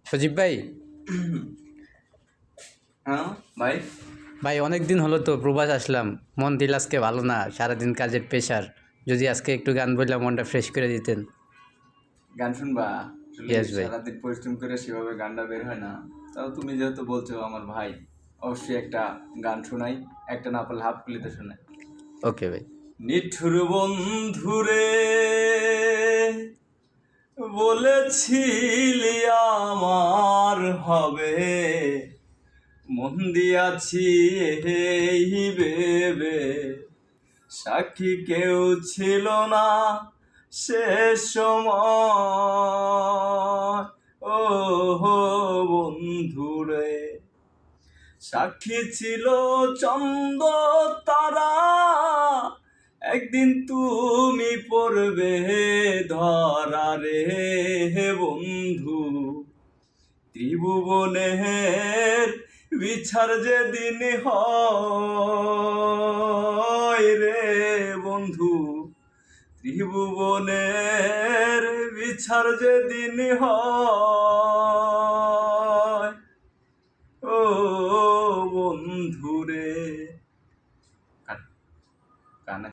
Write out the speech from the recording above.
সজীব ভাই। হ্যাঁ ভাই। ভাই অনেক দিন হলো তো প্রবাস আসলাম, মন দিল আজকে ভালো না, সারাদিন কাজের প্রেশার। যদি আজকে একটু গান বললে মনটা ফ্রেশ করে দিতেন। গান শুনবা? আসলে ইয়েস ভাই। সারাদিন পরিশ্রম করে সেভাবে গানটা বের হয় না। তাও তুমি যেহেতু বলছো আমার ভাই, অবশ্যই একটা গান শোনাই। একটা না পারলে হাফ প্লেতে শোনাই। ওকে ভাই। নিঠুর বন্ধুরে বলেছিলি আমার হবে, মন দিয়াছি এই ভেবে, সাক্ষী কেউ ছিল না শেষ সময়। ও বন্ধুরে, সাক্ষী ছিল চন্দ্র তারা, একদিন তুমি পড়বে ধরা রে বন্ধু। ত্রিভুবনের বিচার যেদিন হয় রে বন্ধু, ত্রিভুবনের বিচার যেদিন হয়